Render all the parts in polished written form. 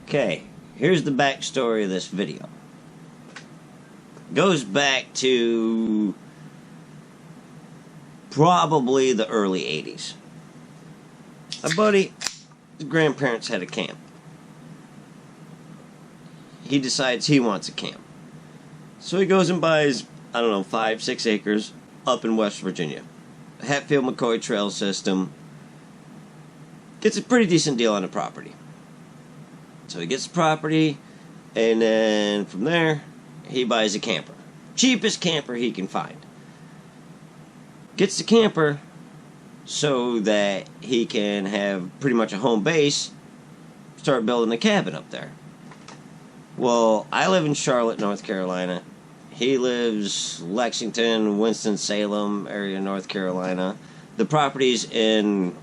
Okay, here's the backstory of this video. Goes back to probably the early 80s. A buddy, his grandparents had a camp. He decides he wants a camp. So he goes and buys, 5-6 acres up in West Virginia. Hatfield McCoy trail system. Gets a pretty decent deal on the property. So he gets the property, and then from there, he buys a camper. Cheapest camper he can find. Gets the camper so that he can have pretty much a home base, start building a cabin up there. Well, I live in Charlotte, North Carolina. He lives Lexington, Winston-Salem area, North Carolina. The property's in,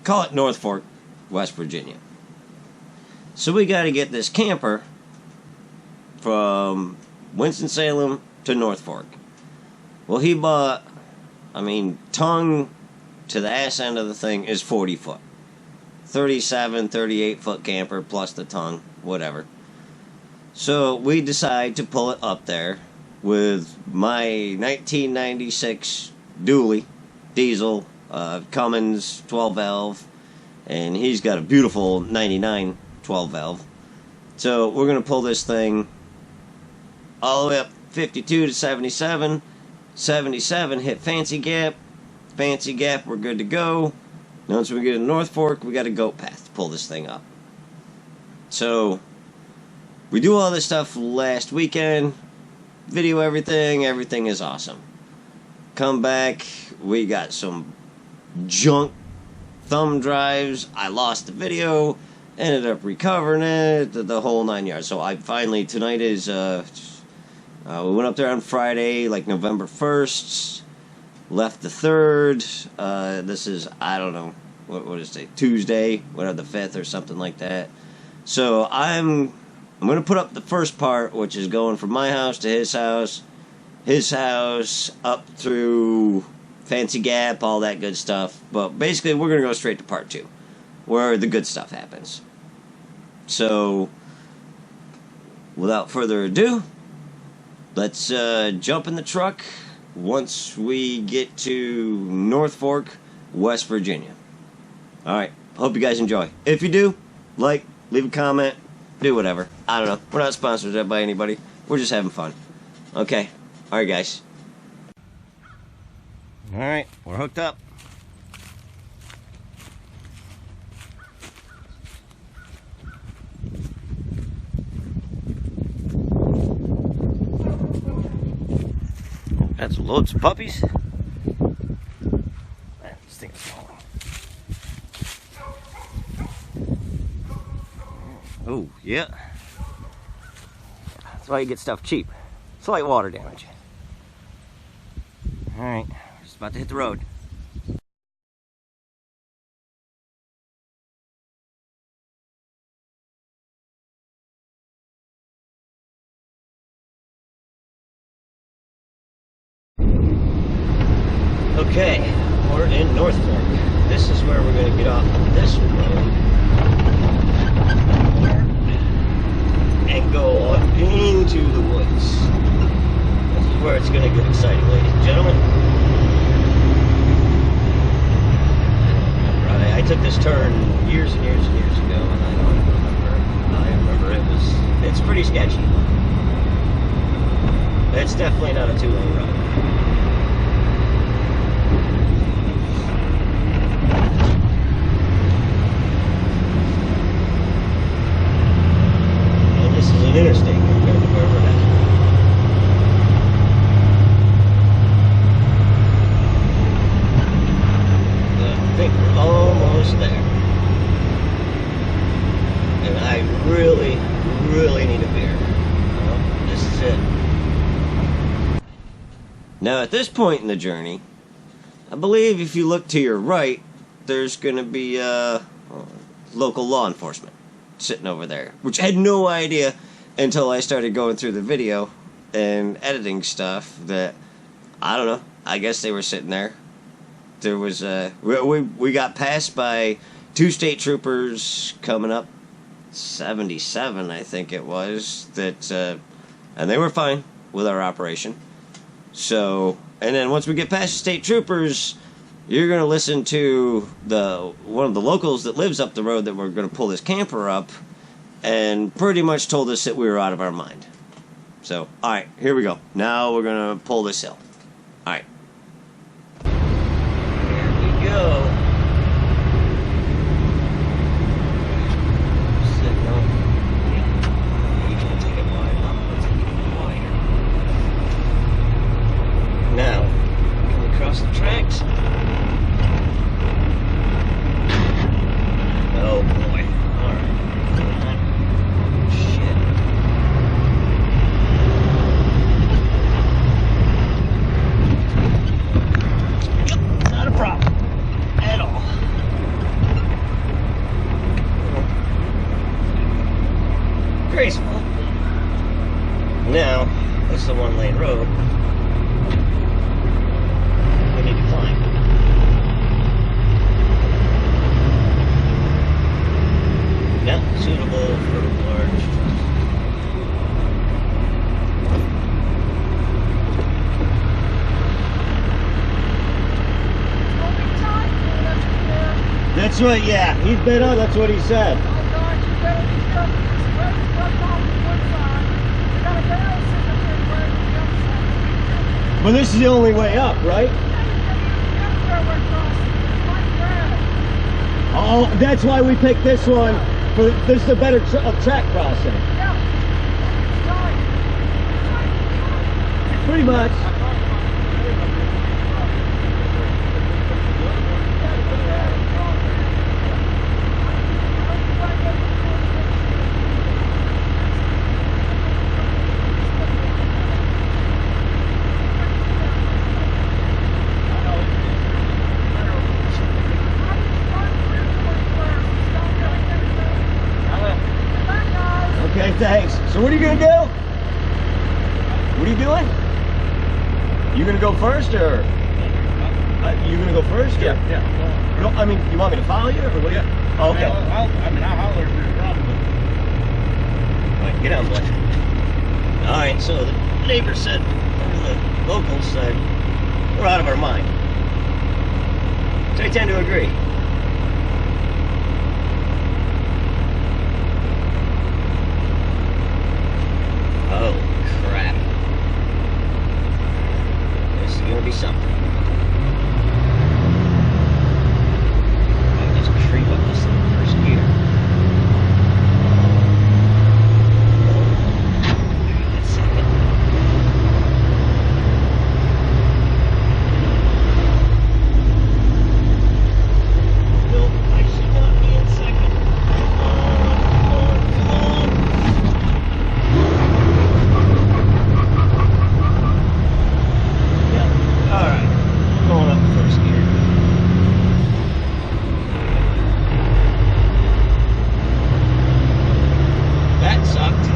call it North Fork, West Virginia. So we got to get this camper from Winston-Salem to North Fork. Well, he bought, tongue to the ass end of the thing is 40 foot. 37, 38 foot camper plus the tongue, whatever. So we decide to pull it up there with my 1996 dually, diesel, Cummins 12 valve, and he's got a beautiful 99 12 valve. So we're going to pull this thing all the way up 52 to 77. 77 hit Fancy Gap. Fancy Gap, we're good to go. Once we get to North Fork, we got a goat path to pull this thing up. So we do all this stuff last weekend. Video everything. Everything is awesome. Come back. We got some junk thumb drives. I lost the video. Ended up recovering it. The whole 9 yards. So I finally, tonight is, we went up there on Friday, like November 1st. Left the 3rd. This is, what is it? Tuesday. Whatever, the 5th or something like that. So I'm going to put up the first part, which is going from my house to his house, up through Fancy Gap, all that good stuff. But basically, we're going to go straight to part 2, where the good stuff happens. So, without further ado, let's jump in the truck once we get to North Fork, West Virginia. Alright, hope you guys enjoy. If you do, like, leave a comment, do whatever. I don't know. We're not sponsored by anybody. We're just having fun. Okay. Alright, guys. Alright, we're hooked up. That's loads of puppies. Man, this thing is small. Oh, yeah. That's why you get stuff cheap. Slight water damage. Alright, just about to hit the road. Okay, we're in North Fork. This is where we're going to get off this road and go up into the woods. This is where it's going to get exciting, ladies and gentlemen. Right, I took this turn years and years and years ago, and I don't remember. I remember it's pretty sketchy. It's definitely not a 2-lane road. Interstate compared to where we're at. I think we're almost there. And I really, really need a beer. Well, this is it. Now at this point in the journey, I believe if you look to your right, there's going to be local law enforcement sitting over there, which I had no idea until I started going through the video and editing stuff that, I don't know, I guess they were sitting there. There was, we got passed by 2 state troopers coming up 77, I think it was, that, and they were fine with our operation. So, and then once we get past the state troopers, you're going to listen to one of the locals that lives up the road that we're going to pull this camper up, and pretty much told us that we were out of our mind. So, alright, here we go. Now we're going to pull this hill. Alright. Here we go. Signal. You can take it wide. Let's take it wider. Now, can we cross the tracks? Oh boy. Alright. Shit. Yep, not a problem. At all. Graceful. Now, this is the one-lane road. We need to climb. Not suitable for large trucks. That's what, yeah, he's been on, that's what he said. But this is the only way up, right? Oh, that's why we picked this one. This is the better track crossing. Pretty much. Okay, thanks. So what are you gonna do? What are you doing? You gonna go first, or you gonna go first? Yeah. No, I mean, you want me to follow you, or what? Yeah. Oh, okay. I'll holler if there's a problem. All right, get on, bud. All right. So the neighbor said, or the locals said, we're out of our mind. So I tend to agree. Oh, crap. This is gonna be something. I'll just creep up this thing first gear. Wait a second. No, I should not be in second. Come on, come on. Alright, going up first gear. That sucked.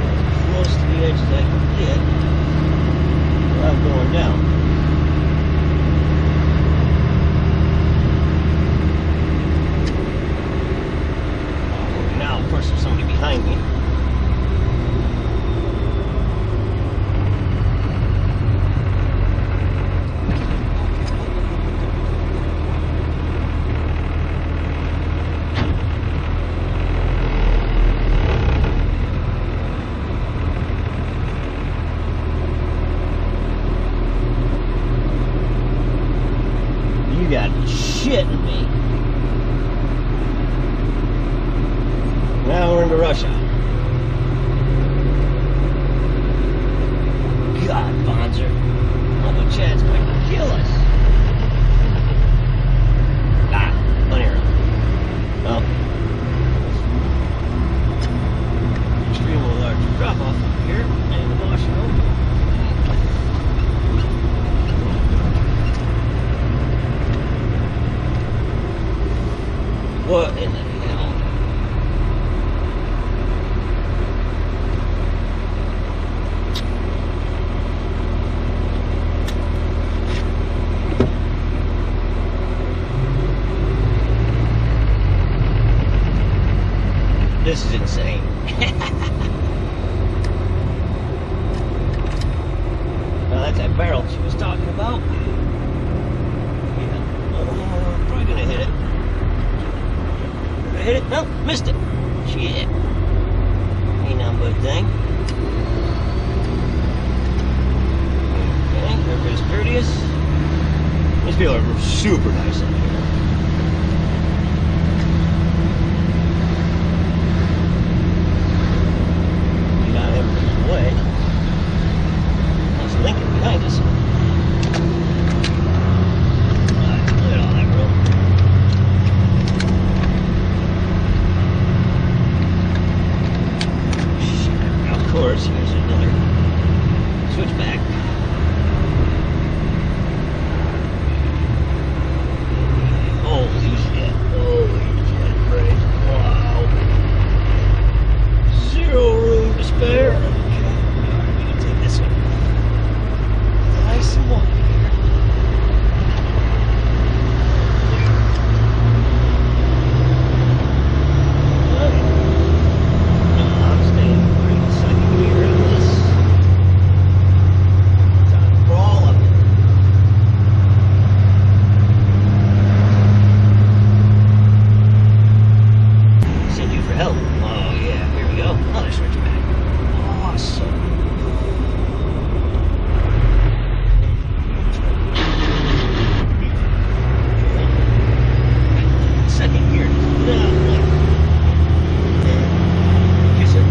As close to the edge as I can get. I'm going down. Now, of course, there's somebody behind me. You got shitting me. Now we're into rush hour. God, Bonzer. Uncle Chad's going to kill us. Ah, unerror. Well. Extremely large drop off here and Washington. What in the hell? That's that barrel she was talking about. Yeah. Probably gonna hit it. Gonna hit it? No, missed it. Shit. Ain't nothing but a thing. Okay, everybody's courteous. These people are super nice in here. Got everything away. There's Lincoln behind us. Alright, look at all that room. Of course, here's another switchback. Holy shit. Holy shit, Grace. Wow. Zero room to spare. Okay. Alright, we can take this one. Nice and wide here. I'm staying right the second gear on this. Time to crawl up. Send you for help. Oh yeah, here we go. Another switchback. Awesome. Second gear. Kiss it.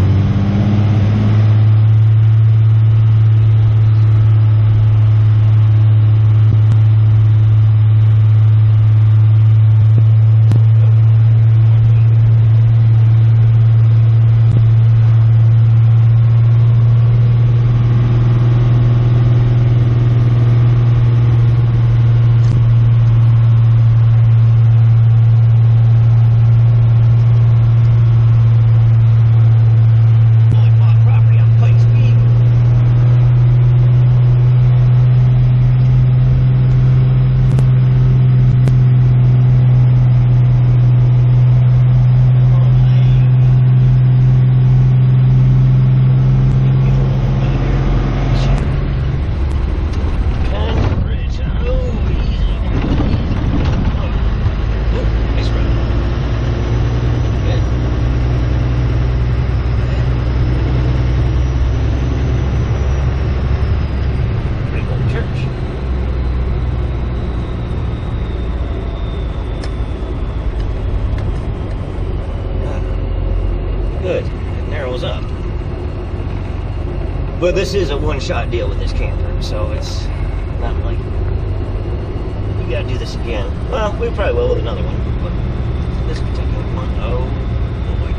Only bought property on Pikes Peak. Good. It narrows up. But this is a one-shot deal with this camper, so it's not like you gotta do this again. Well, we probably will with another one, but this particular one, oh boy.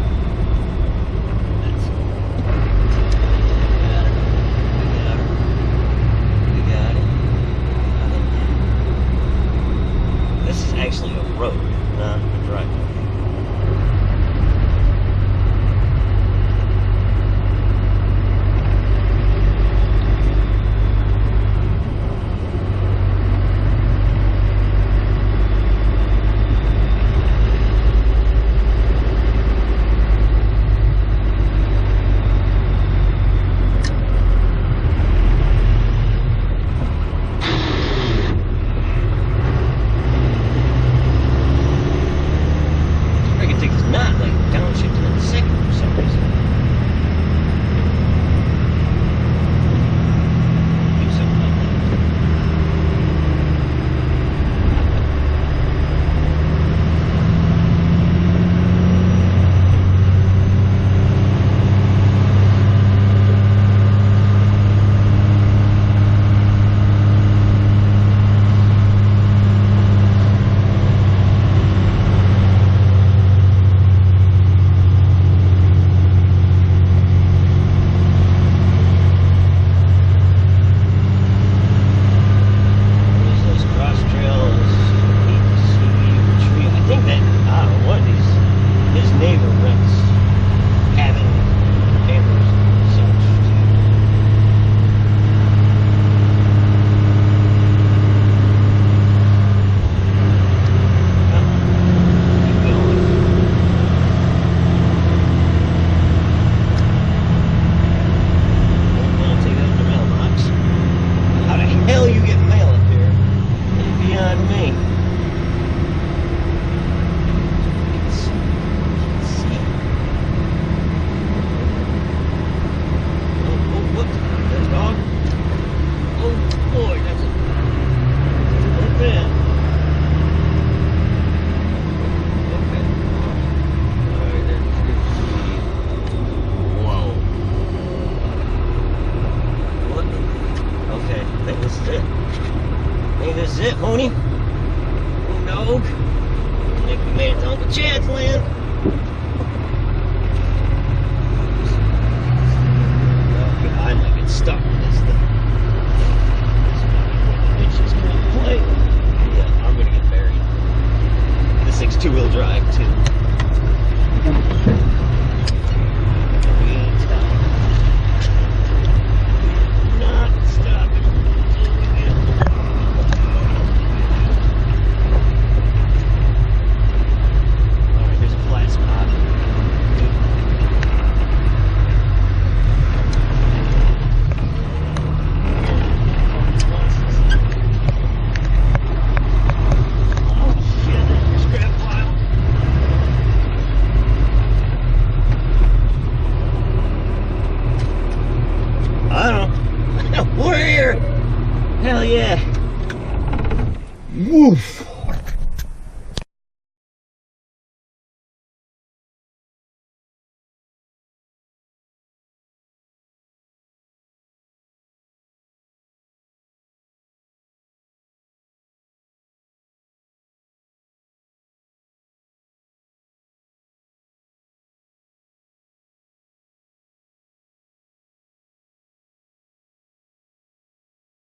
That's we got it. This is actually a road, not a driveway. Hell yeah. Woof.